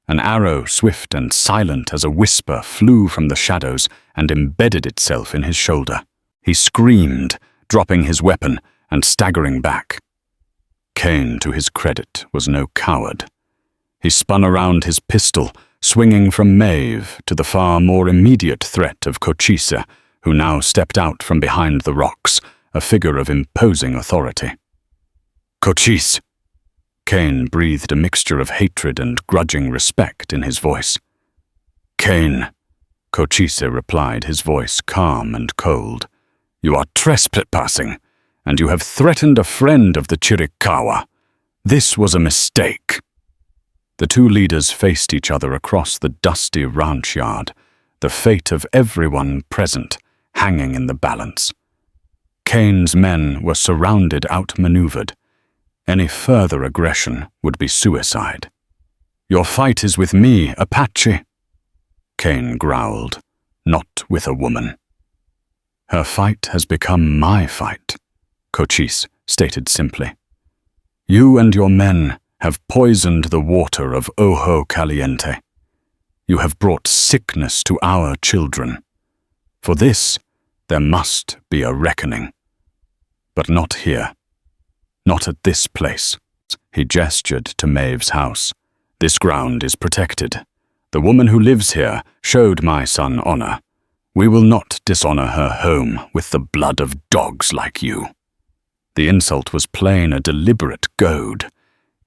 An arrow, swift and silent as a whisper, flew from the shadows and embedded itself in his shoulder. He screamed, dropping his weapon and staggering back. Cain, to his credit, was no coward. He spun around his pistol, swinging from Maeve to the far more immediate threat of Cochise, who now stepped out from behind the rocks, a figure of imposing authority. "Cochise!" Cain breathed a mixture of hatred and grudging respect in his voice. "Cain," Cochise replied, his voice calm and cold. "You are trespassing, and you have threatened a friend of the Chiricahua. This was a mistake." The two leaders faced each other across the dusty ranch yard, the fate of everyone present hanging in the balance. Cain's men were surrounded, outmaneuvered. Any further aggression would be suicide. "Your fight is with me, Apache," Cain growled, "not with a woman." "Her fight has become my fight," Cochise stated simply. "You and your men have poisoned the water of Ojo Caliente. You have brought sickness to our children. For this, there must be a reckoning. But not here. Not at this place." He gestured to Maeve's house. "This ground is protected. The woman who lives here showed my son honor. We will not dishonor her home with the blood of dogs like you." The insult was plain a deliberate goad.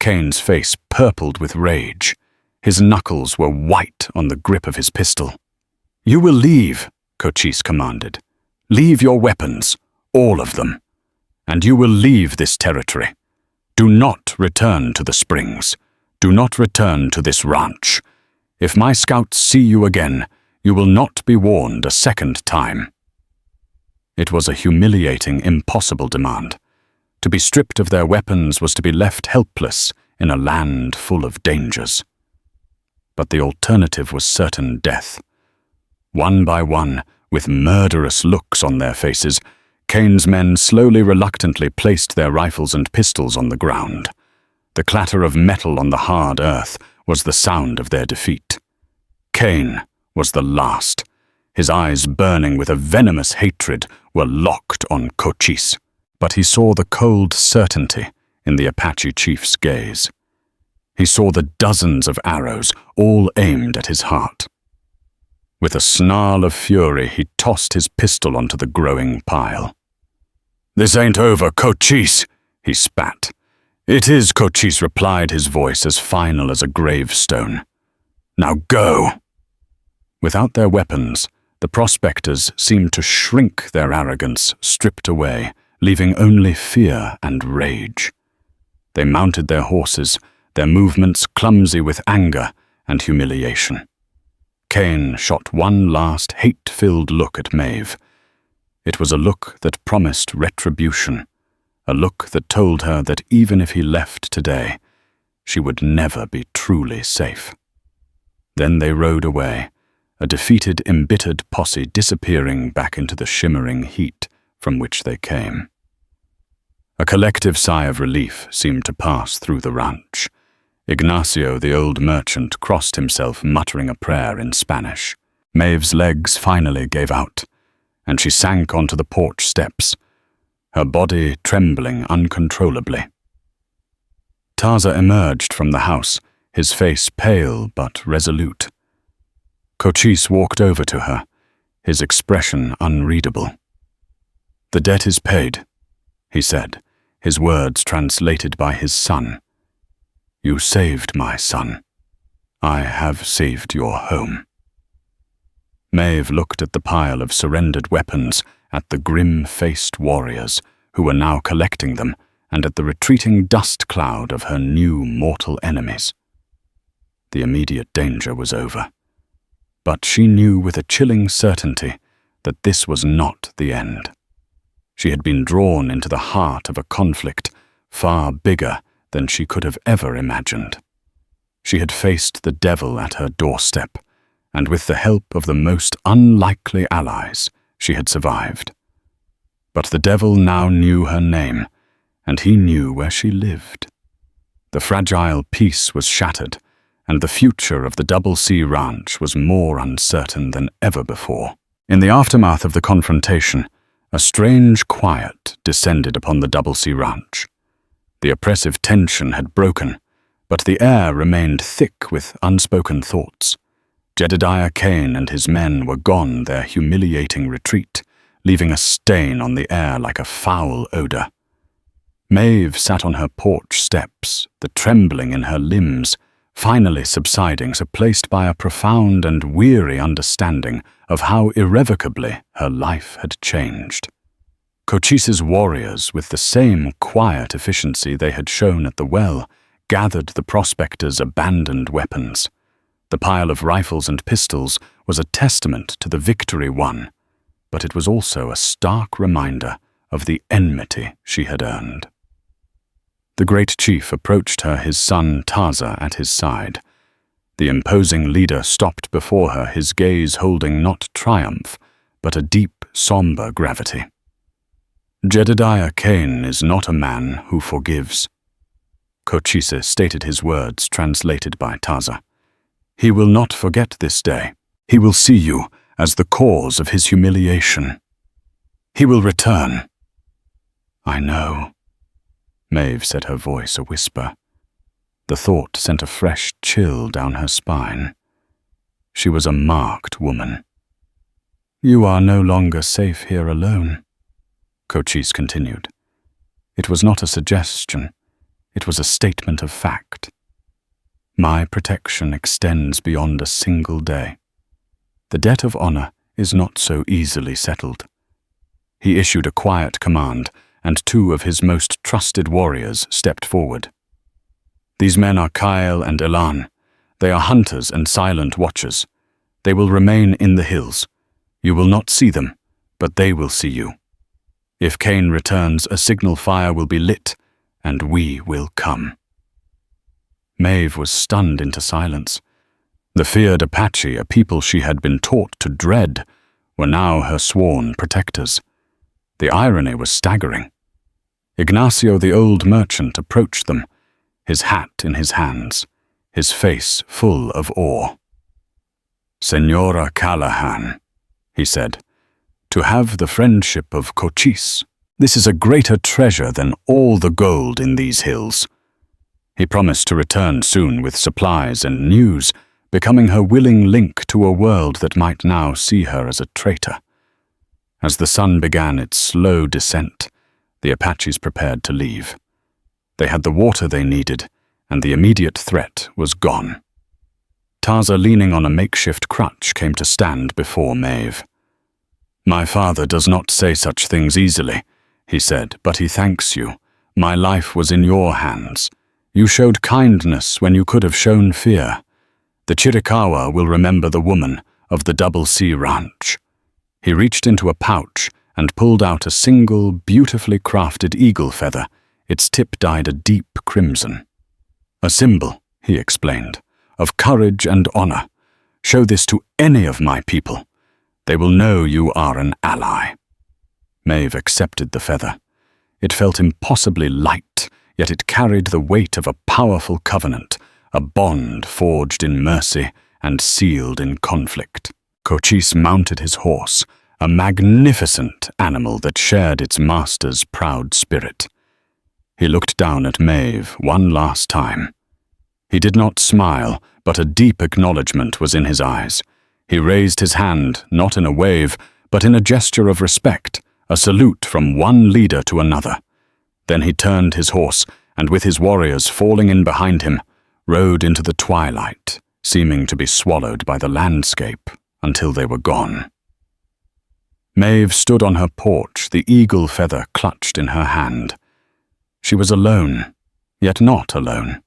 Kane's face purpled with rage. His knuckles were white on the grip of his pistol. "You will leave," Cochise commanded. "Leave your weapons, all of them. And you will leave this territory. Do not return to the springs. Do not return to this ranch. If my scouts see you again, you will not be warned a second time." It was a humiliating, impossible demand. To be stripped of their weapons was to be left helpless in a land full of dangers. But the alternative was certain death. One by one, with murderous looks on their faces, Kane's men slowly, reluctantly placed their rifles and pistols on the ground. The clatter of metal on the hard earth was the sound of their defeat. Kane was the last. His eyes, burning with a venomous hatred, were locked on Cochise. But he saw the cold certainty in the Apache chief's gaze. He saw the dozens of arrows, all aimed at his heart. With a snarl of fury, he tossed his pistol onto the growing pile. "This ain't over, Cochise," he spat. "It is," Cochise replied, his voice as final as a gravestone. "Now go." Without their weapons, the prospectors seemed to shrink, their arrogance stripped away, leaving only fear and rage. They mounted their horses, their movements clumsy with anger and humiliation. Kane shot one last hate-filled look at Maeve. It was a look that promised retribution, a look that told her that even if he left today, she would never be truly safe. Then they rode away, a defeated, embittered posse disappearing back into the shimmering heat from which they came. A collective sigh of relief seemed to pass through the ranch. Ignacio, the old merchant, crossed himself, muttering a prayer in Spanish. Maeve's legs finally gave out, and she sank onto the porch steps, her body trembling uncontrollably. Taza emerged from the house, his face pale but resolute. Cochise walked over to her, his expression unreadable. "The debt is paid," he said, his words translated by his son. "You saved my son. I have saved your home." Maeve looked at the pile of surrendered weapons, at the grim-faced warriors who were now collecting them, and at the retreating dust cloud of her new mortal enemies. The immediate danger was over. But she knew with a chilling certainty that this was not the end. She had been drawn into the heart of a conflict far bigger than she could have ever imagined. She had faced the devil at her doorstep, and with the help of the most unlikely allies, she had survived. But the devil now knew her name, and he knew where she lived. The fragile peace was shattered, and the future of the Double C Ranch was more uncertain than ever before. In the aftermath of the confrontation, a strange quiet descended upon the Double C Ranch. The oppressive tension had broken, but the air remained thick with unspoken thoughts. Jedediah Kane and his men were gone their humiliating retreat, leaving a stain on the air like a foul odor. Maeve sat on her porch steps, the trembling in her limbs finally subsiding, replaced by a profound and weary understanding of how irrevocably her life had changed. Cochise's warriors, with the same quiet efficiency they had shown at the well, gathered the prospectors' abandoned weapons. The pile of rifles and pistols was a testament to the victory won, but it was also a stark reminder of the enmity she had earned. The great chief approached her, his son Taza at his side. The imposing leader stopped before her, his gaze holding not triumph, but a deep, somber gravity. "Jedediah Kane is not a man who forgives." Cochise stated his words, translated by Taza. "He will not forget this day. He will see you as the cause of his humiliation. He will return." "I know," Maeve said, her voice a whisper. The thought sent a fresh chill down her spine. She was a marked woman. "You are no longer safe here alone," Cochise continued. It was not a suggestion. It was a statement of fact. My protection extends beyond a single day. The debt of honor is not so easily settled. He issued a quiet command, and 2 of his most trusted warriors stepped forward. These men are Kyle and Elan. They are hunters and silent watchers. They will remain in the hills. You will not see them, but they will see you. If Cain returns, a signal fire will be lit, and we will come. Maeve was stunned into silence. The feared Apache, a people she had been taught to dread, were now her sworn protectors. The irony was staggering. Ignacio, the old merchant, approached them, his hat in his hands, his face full of awe. "Senora Callahan," he said, "to have the friendship of Cochise, this is a greater treasure than all the gold in these hills." He promised to return soon with supplies and news, becoming her willing link to a world that might now see her as a traitor. As the sun began its slow descent, the Apaches prepared to leave. They had the water they needed, and the immediate threat was gone. Taza, leaning on a makeshift crutch, came to stand before Maeve. "My father does not say such things easily," he said, "but he thanks you. My life was in your hands. You showed kindness when you could have shown fear. The Chiricahua will remember the woman of the Double C Ranch." He reached into a pouch and pulled out a single, beautifully crafted eagle feather, its tip dyed a deep crimson. "A symbol," he explained, "of courage and honor. Show this to any of my people. They will know you are an ally." Maeve accepted the feather. It felt impossibly light, yet it carried the weight of a powerful covenant, a bond forged in mercy and sealed in conflict. Cochise mounted his horse, a magnificent animal that shared its master's proud spirit. He looked down at Maeve one last time. He did not smile, but a deep acknowledgement was in his eyes. He raised his hand, not in a wave, but in a gesture of respect, a salute from one leader to another. Then he turned his horse, and with his warriors falling in behind him, rode into the twilight, seeming to be swallowed by the landscape until they were gone. Maeve stood on her porch, the eagle feather clutched in her hand. She was alone, yet not alone.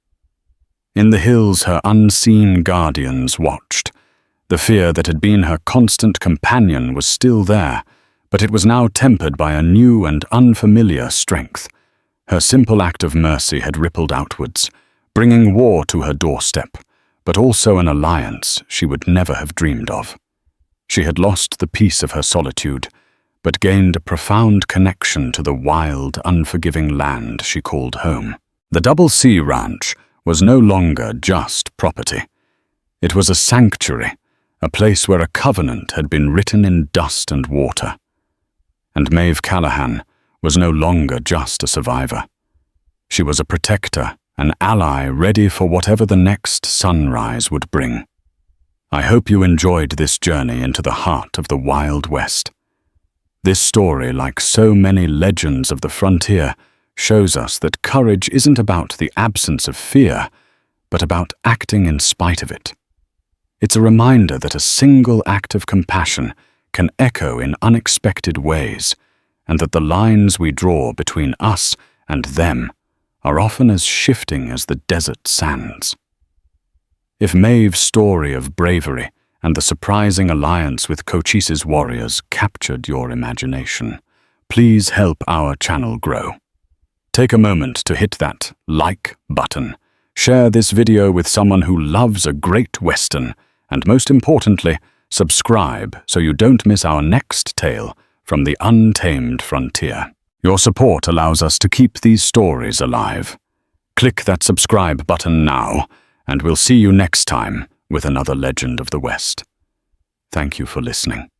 In the hills her unseen guardians watched. The fear that had been her constant companion was still there, but it was now tempered by a new and unfamiliar strength. Her simple act of mercy had rippled outwards, bringing war to her doorstep, but also an alliance she would never have dreamed of. She had lost the peace of her solitude, but gained a profound connection to the wild, unforgiving land she called home. The Double C Ranch was no longer just property. It was a sanctuary, a place where a covenant had been written in dust and water. And Maeve Callahan was no longer just a survivor. She was a protector, an ally ready for whatever the next sunrise would bring. I hope you enjoyed this journey into the heart of the Wild West. This story, like so many legends of the frontier, shows us that courage isn't about the absence of fear, but about acting in spite of it. It's a reminder that a single act of compassion can echo in unexpected ways, and that the lines we draw between us and them are often as shifting as the desert sands. If Maeve's story of bravery and the surprising alliance with Cochise's warriors captured your imagination, please help our channel grow. Take a moment to hit that like button, share this video with someone who loves a great Western, and most importantly, subscribe so you don't miss our next tale from the untamed frontier. Your support allows us to keep these stories alive. Click that subscribe button now, and we'll see you next time with another legend of the West. Thank you for listening.